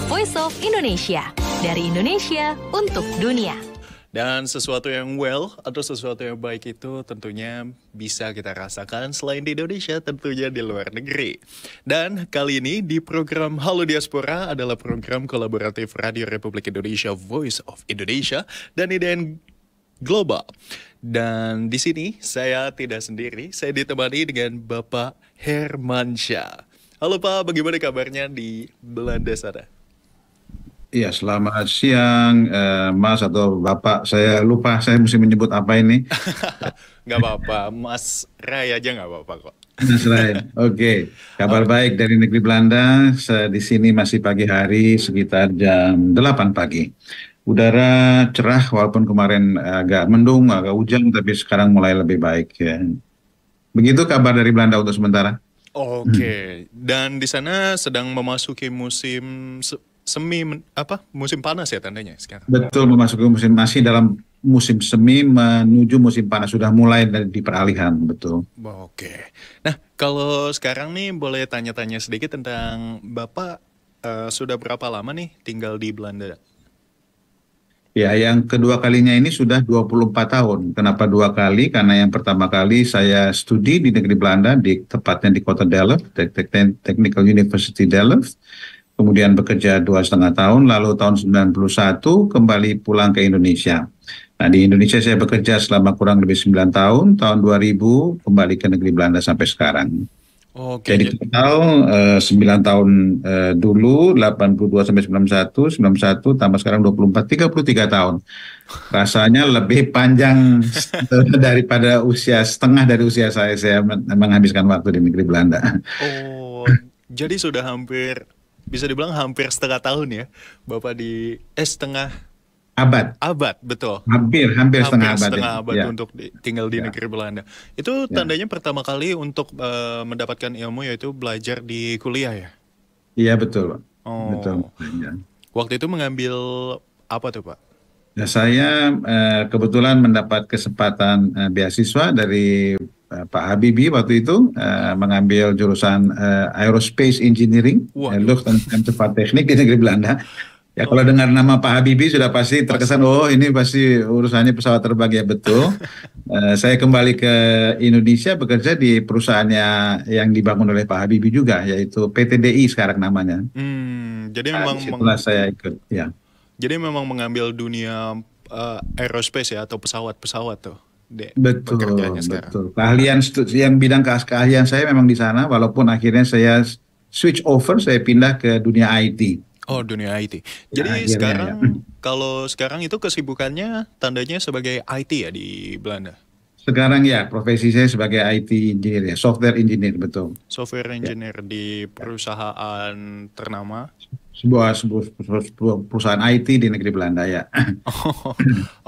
Voice of Indonesia. Dari Indonesia untuk dunia. Dan sesuatu yang well atau sesuatu yang baik itu tentunya bisa kita rasakan selain di Indonesia, tentunya di luar negeri. Dan kali ini di program Halo Diaspora adalah program kolaboratif Radio Republik Indonesia Voice of Indonesia dan IDN Global. Dan di sini saya tidak sendiri, saya ditemani dengan Bapak Hermansyah. Halo Pak, bagaimana kabarnya di Belanda sana? Iya, selamat siang, Mas atau Bapak. Saya lupa, saya mesti menyebut apa ini. Nggak apa-apa, Mas Ray aja nggak apa-apa kok. Mas Ray, oke. Kabar baik dari negeri Belanda. Di sini masih pagi hari, sekitar jam 8 pagi. Udara cerah, walaupun kemarin agak mendung, agak hujan, tapi sekarang mulai lebih baik. Ya. Begitu kabar dari Belanda untuk sementara. Oke, dan di sana sedang memasuki musim musim panas ya tandanya sekarang. Betul, memasuki masih dalam musim semi menuju musim panas, sudah mulai di peralihan, betul. Oke. Nah, kalau sekarang nih boleh tanya-tanya sedikit tentang Bapak sudah berapa lama nih tinggal di Belanda? Ya, yang kedua kalinya ini sudah 24 tahun. Kenapa dua kali? Karena yang pertama kali saya studi di negeri Belanda, tepatnya di kota Delft, Technical University Delft. Kemudian bekerja 2,5 tahun, lalu tahun 91 kembali pulang ke Indonesia. Nah, di Indonesia saya bekerja selama kurang lebih 9 tahun, tahun 2000 kembali ke negeri Belanda sampai sekarang. Oke, Jadi total 9 tahun dulu, 82 sampai 91 tambah sekarang 24, 33 tahun. Rasanya lebih panjang daripada setengah dari usia saya menghabiskan waktu di negeri Belanda. Oh, jadi sudah bisa dibilang hampir setengah tahun ya, Bapak di setengah abad, betul. Hampir setengah abad. Setengah abad ya. Untuk tinggal di negeri Belanda. Itu tandanya pertama kali untuk mendapatkan ilmu yaitu belajar di kuliah ya? Iya, betul. Oh. Betul. Ya. Waktu itu mengambil apa tuh Pak? Ya, saya kebetulan mendapat kesempatan beasiswa dari Pak Habibie waktu itu mengambil jurusan Aerospace Engineering, Lucht- en Ruimtevaarttechniek di negeri Belanda. Ya, kalau dengar nama Pak Habibie sudah pasti terkesan, oh ini pasti urusannya pesawat terbang, ya betul. Saya kembali ke Indonesia bekerja di perusahaannya yang dibangun oleh Pak Habibie juga, yaitu PTDI sekarang namanya. Jadi memang setelah saya ikut, ya. Jadi memang mengambil dunia aerospace ya atau pesawat-pesawat tuh. Betul. Bidang keahlian saya memang di sana, walaupun akhirnya saya switch over, saya pindah ke dunia IT. Oh, dunia IT. Jadi kalau sekarang itu kesibukannya tandanya sebagai IT ya di Belanda? Sekarang ya, profesi saya sebagai IT engineer ya, software engineer, betul. Software engineer di perusahaan ternama? Sebuah perusahaan IT di negeri Belanda ya.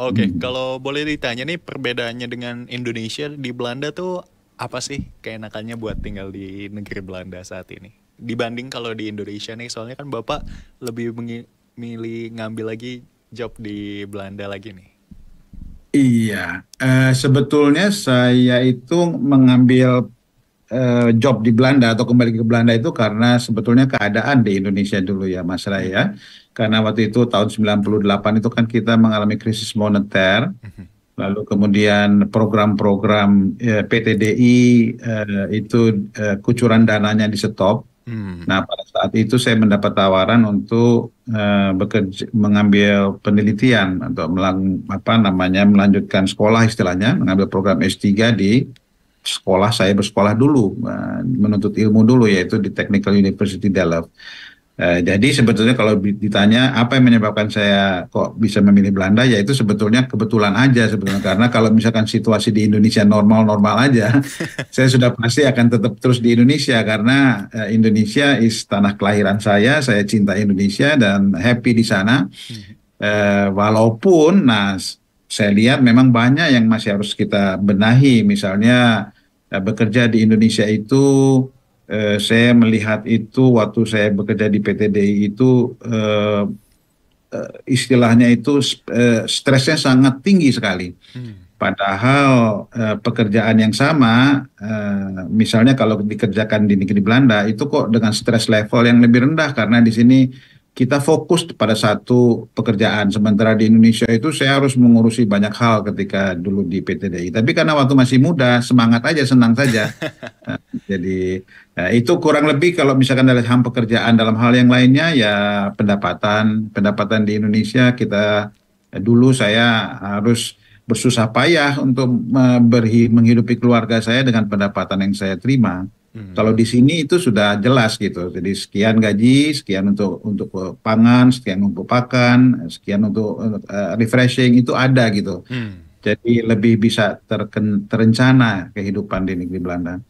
Oke. Kalau boleh ditanya nih perbedaannya dengan Indonesia di Belanda tuh apa sih keenakannya buat tinggal di negeri Belanda saat ini? Dibanding kalau di Indonesia nih, soalnya kan Bapak lebih milih ngambil lagi job di Belanda lagi nih. Iya, sebetulnya saya itu mengambil job di Belanda atau kembali ke Belanda itu karena sebetulnya keadaan di Indonesia dulu ya Mas Ray ya. Karena waktu itu tahun 98 itu kan kita mengalami krisis moneter. Lalu kemudian program-program PTDI itu kucuran dananya di stop. Nah, pada saat itu saya mendapat tawaran untuk mengambil penelitian atau melanjutkan sekolah istilahnya, mengambil program S3 di sekolah. Saya bersekolah dulu, menuntut ilmu dulu, yaitu di Technical University Delft. Jadi sebetulnya kalau ditanya apa yang menyebabkan saya kok bisa memilih Belanda, ya itu sebetulnya kebetulan aja sebetulnya. Karena kalau misalkan situasi di Indonesia normal-normal aja, saya sudah pasti akan tetap terus di Indonesia karena Indonesia is tanah kelahiran saya cinta Indonesia dan happy di sana. Walaupun, saya lihat memang banyak yang masih harus kita benahi, misalnya bekerja di Indonesia itu. Saya melihat itu waktu saya bekerja di PTDI itu istilahnya itu stresnya sangat tinggi sekali. Padahal pekerjaan yang sama, misalnya kalau dikerjakan di negeri Belanda itu kok dengan stres level yang lebih rendah karena di sini kita fokus pada satu pekerjaan. Sementara di Indonesia itu saya harus mengurusi banyak hal ketika dulu di PTDI. Tapi karena waktu masih muda, semangat aja, senang saja. Nah, jadi itu kurang lebih kalau misalkan dari hal pekerjaan dalam hal yang lainnya ya pendapatan di Indonesia kita dulu saya harus bersusah payah untuk menghidupi keluarga saya dengan pendapatan yang saya terima. Kalau di sini itu sudah jelas gitu. Jadi sekian gaji, sekian untuk pangan, sekian untuk pakan, sekian untuk refreshing itu ada gitu. Jadi lebih bisa terencana kehidupan di negeri Belanda.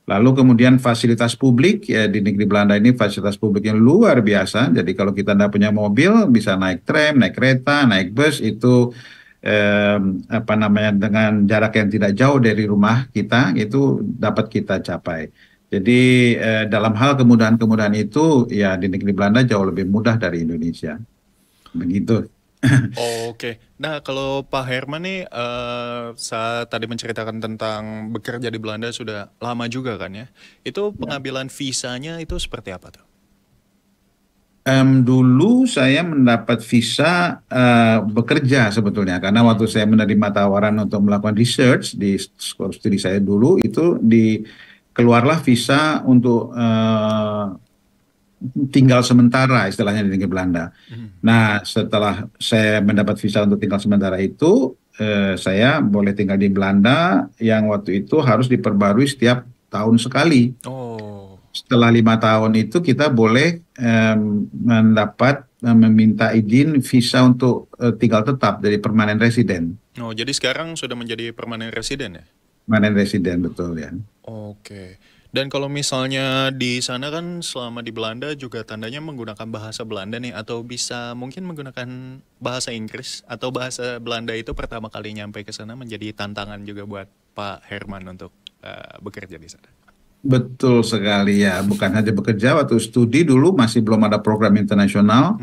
Lalu kemudian fasilitas publik ya di negeri Belanda ini fasilitas publik yang luar biasa. Jadi kalau kita tidak punya mobil bisa naik tram, naik kereta, naik bus itu dengan jarak yang tidak jauh dari rumah kita itu dapat kita capai. Jadi dalam hal kemudahan-kemudahan itu ya di negeri Belanda jauh lebih mudah dari Indonesia. Begitu. Oke. Nah, kalau Pak Herman nih saat tadi menceritakan tentang bekerja di Belanda sudah lama juga kan ya. Itu pengambilan visanya itu seperti apa tuh? Dulu saya mendapat visa bekerja sebetulnya karena waktu saya menerima tawaran untuk melakukan research di skor studi saya dulu itu keluarlah visa untuk tinggal sementara istilahnya di negeri Belanda. Nah setelah saya mendapat visa untuk tinggal sementara itu saya boleh tinggal di Belanda yang waktu itu harus diperbarui setiap tahun sekali. Setelah 5 tahun itu kita boleh meminta izin visa untuk tinggal tetap dari permanent resident. Oh, jadi sekarang sudah menjadi permanent resident ya? Permanent resident, betul ya. Oke. Dan kalau misalnya di sana kan selama di Belanda juga tandanya menggunakan bahasa Belanda nih, atau bisa mungkin menggunakan bahasa Inggris, atau bahasa Belanda itu pertama kali nyampe ke sana menjadi tantangan juga buat Pak Herman untuk bekerja di sana? Betul sekali ya, bukan hanya bekerja, waktu studi dulu masih belum ada program internasional.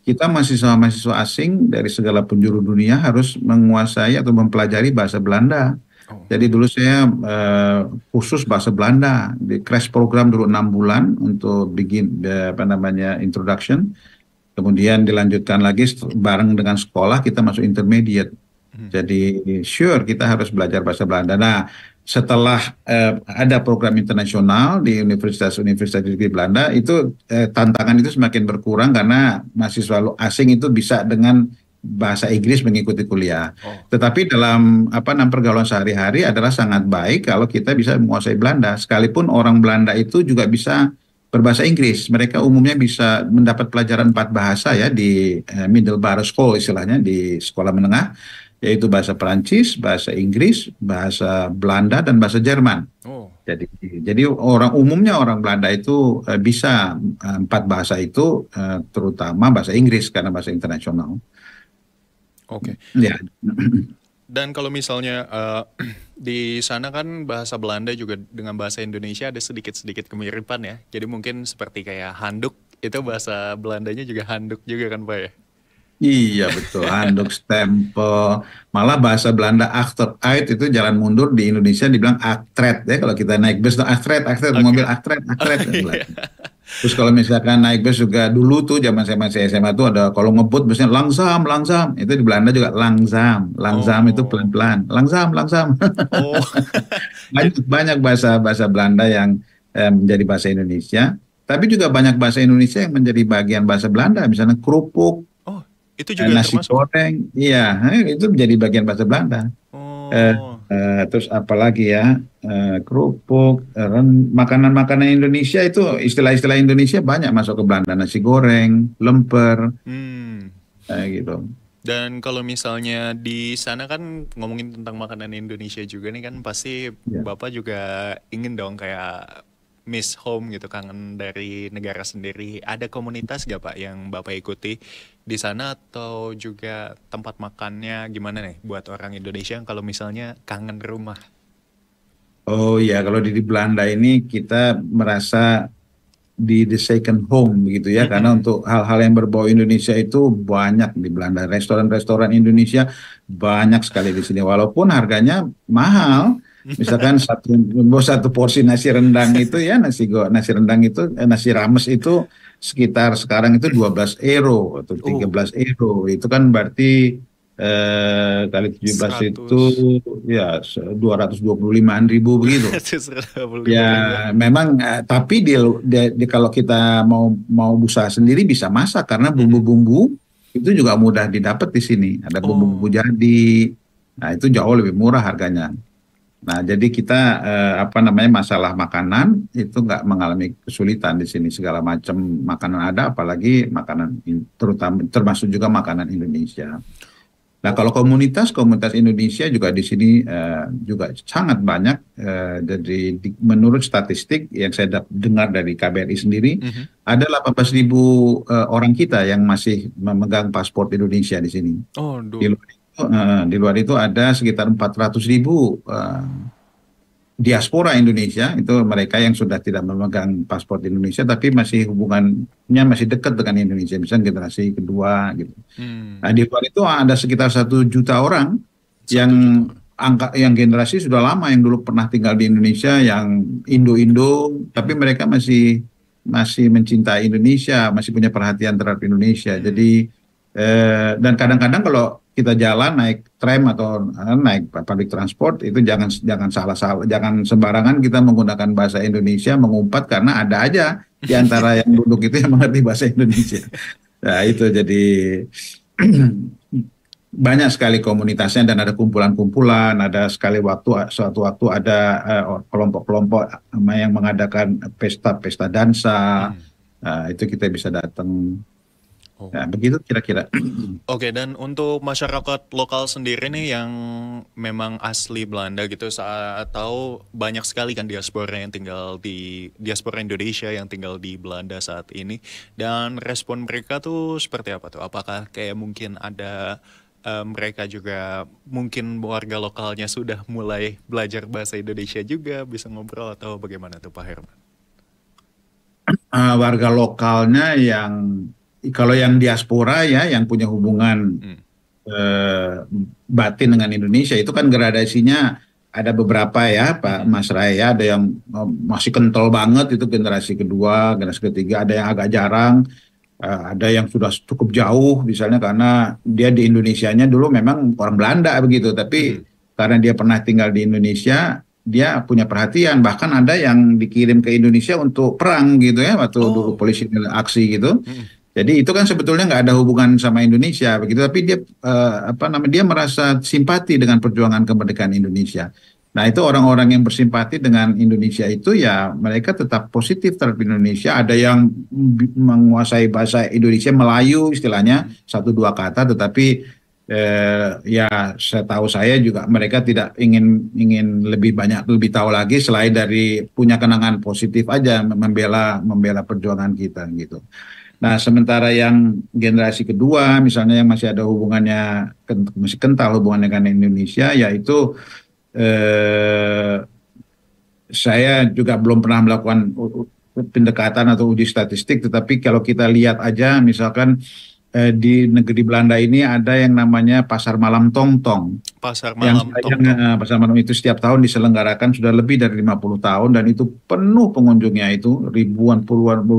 Kita mahasiswa asing dari segala penjuru dunia harus menguasai atau mempelajari bahasa Belanda. Jadi dulu saya khusus bahasa Belanda di crash program dulu 6 bulan untuk introduction. Kemudian dilanjutkan lagi bareng dengan sekolah kita masuk intermediate. Jadi sure kita harus belajar bahasa Belanda. Nah setelah ada program internasional di universitas-universitas di Belanda itu tantangan itu semakin berkurang karena mahasiswa asing itu bisa dengan bahasa Inggris mengikuti kuliah. Tetapi dalam pergaulan sehari-hari adalah sangat baik kalau kita bisa menguasai Belanda. Sekalipun orang Belanda itu juga bisa berbahasa Inggris. Mereka umumnya bisa mendapat pelajaran 4 bahasa ya di Middelbare School istilahnya di sekolah menengah, yaitu bahasa Perancis, bahasa Inggris, bahasa Belanda, dan bahasa Jerman. Jadi umumnya orang Belanda itu bisa 4 bahasa itu, terutama bahasa Inggris karena bahasa internasional. Oke. Ya. Dan kalau misalnya di sana kan bahasa Belanda juga dengan bahasa Indonesia ada sedikit-sedikit kemiripan ya. Jadi mungkin seperti kayak handuk, itu bahasa Belandanya juga handuk juga kan Pak ya? Iya betul, handuk, stempel. Malah bahasa Belanda achteruit itu jalan mundur di Indonesia dibilang aktret ya. Kalau kita naik bus, aktret, mobil aktret. Terus kalau misalkan naik bus juga dulu tuh zaman saya masih SMA tuh ada kalau ngebut busnya langsam. Itu di Belanda juga langzam itu pelan-pelan. Langsam. Banyak bahasa Belanda yang menjadi bahasa Indonesia. Tapi juga banyak bahasa Indonesia yang menjadi bagian bahasa Belanda. Misalnya kerupuk. Itu juga nasi termasuk? Goreng, iya, itu menjadi bagian bahasa Belanda. Terus apalagi ya, kerupuk, makanan-makanan Indonesia itu istilah-istilah Indonesia banyak masuk ke Belanda, nasi goreng, lemper, gitu. Dan kalau misalnya di sana kan ngomongin tentang makanan Indonesia juga nih kan pasti Bapak juga ingin dong kayak miss home gitu, kangen dari negara sendiri. Ada komunitas gak Pak yang Bapak ikuti di sana, atau juga tempat makannya gimana nih buat orang Indonesia yang kalau misalnya kangen rumah? Oh iya, kalau di Belanda ini kita merasa di the second home begitu ya, karena untuk hal-hal yang berbau Indonesia itu banyak di Belanda. Restoran-restoran Indonesia banyak sekali di sini, walaupun harganya mahal. Misalkan satu porsi nasi rendang itu ya nasi rendang itu nasi rames itu sekitar sekarang itu 12 euro atau 13 euro. Itu kan berarti kali 17 itu 100. ya 225.000 begitu. 125 Ya ribu. memang tapi kalau kita mau usaha sendiri bisa masak karena bumbu-bumbu itu juga mudah didapat di sini. Ada bumbu-bumbu Oh. jadi. Nah, itu jauh lebih murah harganya. Nah, jadi kita masalah makanan itu nggak mengalami kesulitan di sini, segala macam makanan ada, apalagi makanan terutama termasuk juga makanan Indonesia. Nah, kalau komunitas Indonesia juga di sini juga sangat banyak. Menurut statistik yang saya dengar dari KBRI sendiri, ada 18.000 orang kita yang masih memegang paspor Indonesia di sini. Oh, Di luar itu ada sekitar 400.000 diaspora Indonesia, itu mereka yang sudah tidak memegang paspor Indonesia tapi masih hubungannya masih dekat dengan Indonesia, misalnya generasi kedua gitu. Nah, di luar itu ada sekitar 1 juta orang yang yang generasi sudah lama, yang dulu pernah tinggal di Indonesia, yang Indo-Indo, tapi mereka masih mencintai Indonesia, masih punya perhatian terhadap Indonesia. Jadi dan kadang-kadang kalau kita jalan naik tram atau naik public transport itu jangan salah-salah, jangan sembarangan kita menggunakan bahasa Indonesia mengumpat, karena ada aja di antara yang duduk itu yang mengerti bahasa Indonesia. Nah, itu jadi banyak sekali komunitasnya dan ada kumpulan-kumpulan, ada suatu waktu ada kelompok-kelompok yang mengadakan pesta-pesta dansa. Itu kita bisa datang. Nah, begitu kira-kira. Oke, dan untuk masyarakat lokal sendiri nih yang memang asli Belanda gitu, saat tahu banyak sekali kan diaspora Indonesia yang tinggal di Belanda saat ini, dan respon mereka tuh seperti apa tuh? Apakah kayak mungkin ada mereka juga, mungkin warga lokalnya sudah mulai belajar bahasa Indonesia juga, bisa ngobrol atau bagaimana tuh Pak Herman? Warga lokalnya kalau yang diaspora ya, yang punya hubungan batin dengan Indonesia, itu kan gradasinya ada beberapa ya Pak Mas Raya. Ada yang masih kental banget, itu generasi kedua, generasi ketiga. Ada yang agak jarang, ada yang sudah cukup jauh misalnya karena dia di Indonesianya dulu memang orang Belanda begitu, tapi karena dia pernah tinggal di Indonesia, dia punya perhatian. Bahkan ada yang dikirim ke Indonesia untuk perang gitu ya, waktu dulu polisi aksi gitu. Jadi itu kan sebetulnya nggak ada hubungan sama Indonesia begitu, tapi dia dia merasa simpati dengan perjuangan kemerdekaan Indonesia. Nah, itu orang-orang yang bersimpati dengan Indonesia itu ya mereka tetap positif terhadap Indonesia. Ada yang menguasai bahasa Indonesia, Melayu istilahnya 1-2 kata, tetapi ya saya juga mereka tidak ingin lebih tahu lagi selain dari punya kenangan positif aja, membela perjuangan kita gitu. Nah, sementara yang generasi kedua misalnya yang masih ada hubungannya, masih kental hubungannya dengan Indonesia, yaitu saya juga belum pernah melakukan pendekatan atau uji statistik, tetapi kalau kita lihat aja misalkan di negeri Belanda ini ada yang namanya Pasar Malam Tongtong. Pasar Malam Tongtong. Pasar Malam itu setiap tahun diselenggarakan sudah lebih dari 50 tahun dan itu penuh pengunjungnya, itu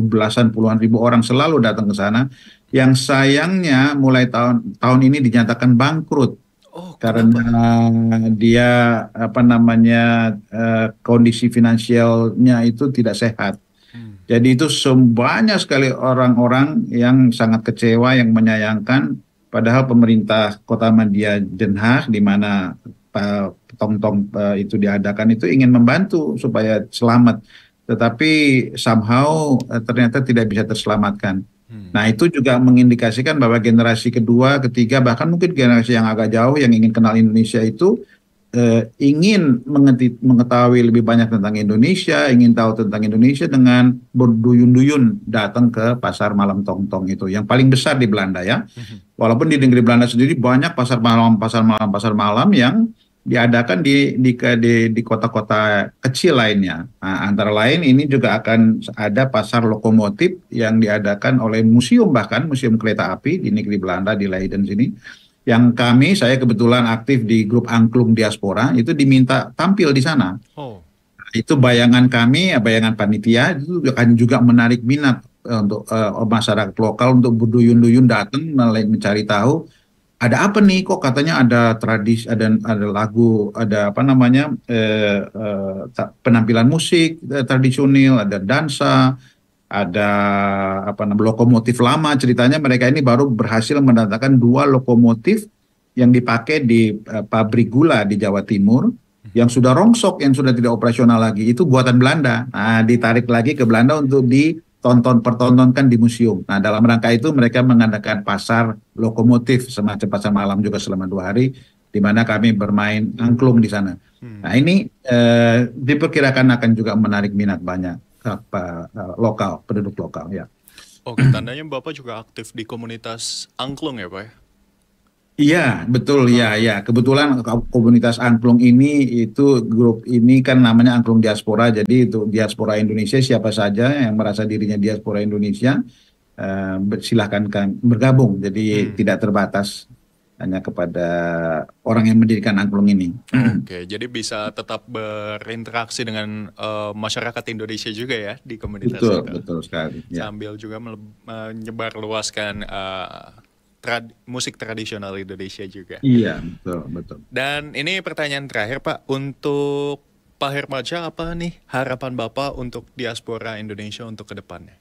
belasan puluhan ribu orang selalu datang ke sana. Yang sayangnya mulai tahun ini dinyatakan bangkrut. Karena dia kondisi finansialnya itu tidak sehat. Jadi itu banyak sekali orang-orang yang sangat kecewa, yang menyayangkan, padahal pemerintah Kota Madia Den Haag di mana Tongtong itu diadakan itu ingin membantu supaya selamat, tetapi somehow ternyata tidak bisa terselamatkan. Nah, itu juga mengindikasikan bahwa generasi kedua, ketiga, bahkan mungkin generasi yang agak jauh yang ingin kenal Indonesia itu ingin mengetahui lebih banyak tentang Indonesia, ingin tahu tentang Indonesia dengan berduyun-duyun datang ke Pasar Malam Tongtong itu, yang paling besar di Belanda ya. Walaupun di negeri Belanda sendiri banyak pasar malam yang diadakan di kota-kota kecil lainnya. Nah, antara lain ini juga akan ada pasar lokomotif yang diadakan oleh museum, bahkan museum kereta api di negeri Belanda di Leiden sini. Yang saya kebetulan aktif di grup Angklung Diaspora, itu diminta tampil di sana. Itu bayangan kami, bayangan panitia itu akan juga menarik minat untuk masyarakat lokal untuk berduyun-duyun datang mencari tahu ada apa nih, kok katanya ada tradisi, ada lagu, ada apa namanya penampilan musik tradisional, ada dansa, ada apa namanya lokomotif lama. Ceritanya mereka ini baru berhasil mendatangkan 2 lokomotif yang dipakai di pabrik gula di Jawa Timur yang sudah rongsok, yang sudah tidak operasional lagi, itu buatan Belanda. Nah, ditarik lagi ke Belanda untuk pertontonkan di museum. Nah, dalam rangka itu mereka mengadakan pasar lokomotif, semacam pasar malam juga selama 2 hari, di mana kami bermain angklung di sana. Nah, ini diperkirakan akan juga menarik minat banyak penduduk lokal ya. Oke, tandanya Bapak juga aktif di komunitas angklung ya Pak ya? Iya, betul ya, ya. Kebetulan komunitas angklung ini itu grup ini kan namanya Angklung Diaspora. Jadi itu diaspora Indonesia, siapa saja yang merasa dirinya diaspora Indonesia silahkan bergabung. Jadi tidak terbatas hanya kepada orang yang mendirikan angklung ini. Oke, jadi bisa tetap berinteraksi dengan masyarakat Indonesia juga ya di komunitas Betul, itu. betul sekali. Ya. Sambil juga menyebarluaskan musik tradisional Indonesia juga. Iya, betul, betul. Dan ini pertanyaan terakhir Pak, untuk Pak Hermansyah, apa nih harapan Bapak untuk diaspora Indonesia untuk ke depannya?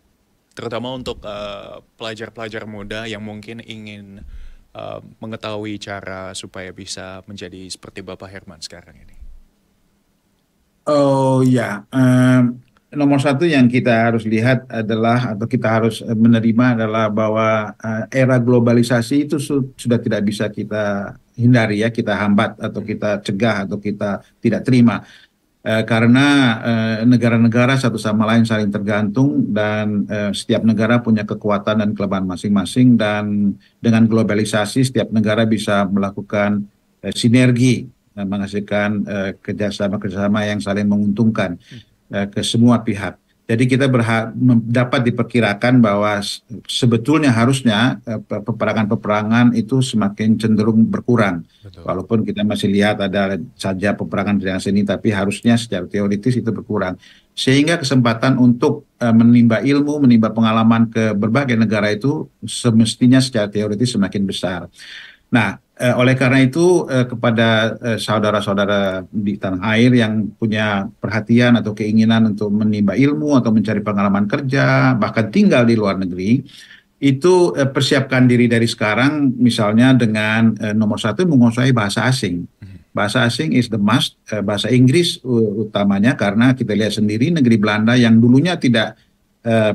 Terutama untuk pelajar-pelajar muda yang mungkin ingin mengetahui cara supaya bisa menjadi seperti Bapak Herman sekarang ini. Oh ya, nomor satu yang kita harus lihat adalah, atau kita harus menerima adalah bahwa era globalisasi itu sudah tidak bisa kita hindari ya, kita hambat atau kita cegah atau kita tidak terima. Karena negara-negara satu sama lain saling tergantung dan setiap negara punya kekuatan dan kelemahan masing-masing, dan dengan globalisasi setiap negara bisa melakukan sinergi dan menghasilkan kerjasama yang saling menguntungkan ke semua pihak. Jadi kita dapat diperkirakan bahwa sebetulnya harusnya peperangan-peperangan itu semakin cenderung berkurang. Betul. Walaupun kita masih lihat ada saja peperangan di sini, tapi harusnya secara teoritis itu berkurang. Sehingga kesempatan untuk menimba ilmu, menimba pengalaman ke berbagai negara itu semestinya secara teoritis semakin besar. Nah, oleh karena itu kepada saudara-saudara di tanah air yang punya perhatian atau keinginan untuk menimba ilmu atau mencari pengalaman kerja, bahkan tinggal di luar negeri, itu persiapkan diri dari sekarang, misalnya dengan nomor satu menguasai bahasa asing. Bahasa asing is the must, bahasa Inggris utamanya, karena kita lihat sendiri negeri Belanda yang dulunya tidak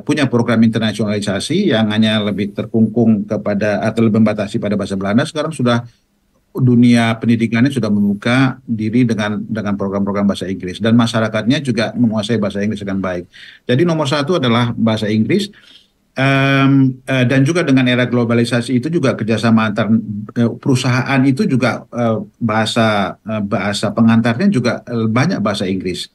punya program internasionalisasi yang hanya lebih terkungkung kepada atau lebih membatasi pada bahasa Belanda, sekarang sudah dunia pendidikannya sudah membuka diri dengan program-program bahasa Inggris, dan masyarakatnya juga menguasai bahasa Inggris dengan baik. Jadi nomor satu adalah bahasa Inggris, dan juga dengan era globalisasi itu juga kerjasama antar perusahaan itu juga bahasa pengantarnya juga banyak bahasa Inggris.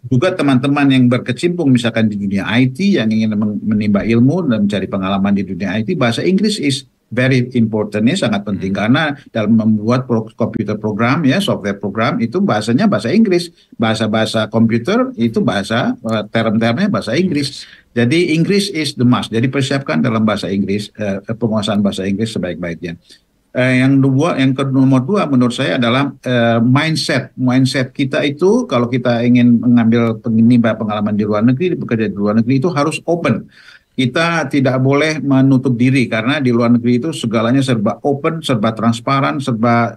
Juga teman-teman yang berkecimpung misalkan di dunia IT yang ingin menimba ilmu dan mencari pengalaman di dunia IT, bahasa Inggris is very important, ya, sangat penting, karena dalam membuat komputer program ya, software program itu bahasanya bahasa Inggris, bahasa komputer itu bahasa term-termnya bahasa Inggris. Jadi Inggris is the must. Jadi persiapkan dalam bahasa Inggris, penguasaan bahasa Inggris sebaik-baiknya. Yang nomor dua menurut saya adalah mindset kita itu, kalau kita ingin menimba pengalaman di luar negeri, bekerja di luar negeri, itu harus open. Kita tidak boleh menutup diri, karena di luar negeri itu segalanya serba open, serba transparan, serba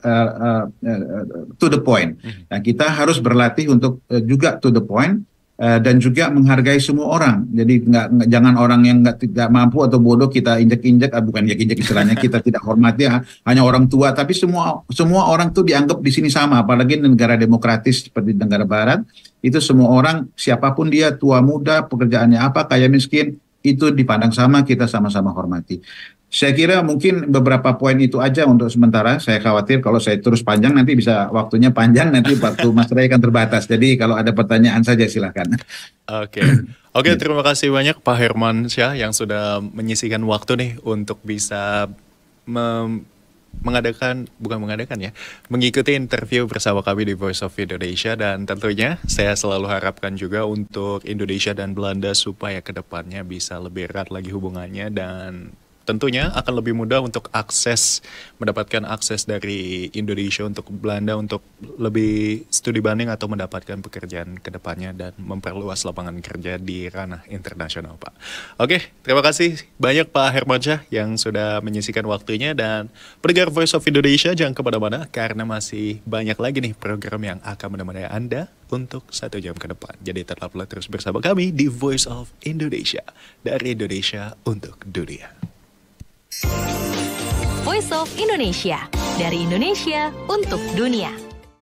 to the point. Nah, kita harus berlatih untuk juga to the point, dan juga menghargai semua orang. Jadi jangan orang yang tidak mampu atau bodoh kita injek-injek, bukan injek-injek istilahnya, kita tidak hormati hanya orang tua, tapi semua orang tuh dianggap di sini sama, apalagi di negara demokratis seperti negara barat, itu semua orang siapapun dia, tua muda, pekerjaannya apa, kaya miskin, itu dipandang sama, kita sama-sama hormati. Saya kira mungkin beberapa poin itu aja untuk sementara. Saya khawatir kalau saya terus panjang nanti bisa waktunya panjang, nanti waktu Mas Ray akan terbatas. Jadi kalau ada pertanyaan saja silakan. Oke, terima kasih banyak Pak Hermansyah yang sudah menyisihkan waktu nih untuk bisa mengikuti interview bersama kami di Voice of Indonesia, dan tentunya saya selalu harapkan juga untuk Indonesia dan Belanda supaya kedepannya bisa lebih erat lagi hubungannya, dan tentunya akan lebih mudah untuk mendapatkan akses dari Indonesia untuk Belanda untuk lebih studi banding atau mendapatkan pekerjaan ke depannya dan memperluas lapangan kerja di ranah internasional, Pak. Oke, terima kasih banyak Pak Hermansyah yang sudah menyisikan waktunya, dan pendengar Voice of Indonesia jangan kemana-mana karena masih banyak lagi nih program yang akan menemani Anda untuk 1 jam ke depan. Jadi tetaplah terus bersama kami di Voice of Indonesia, dari Indonesia untuk dunia. Voice of Indonesia, dari Indonesia untuk dunia.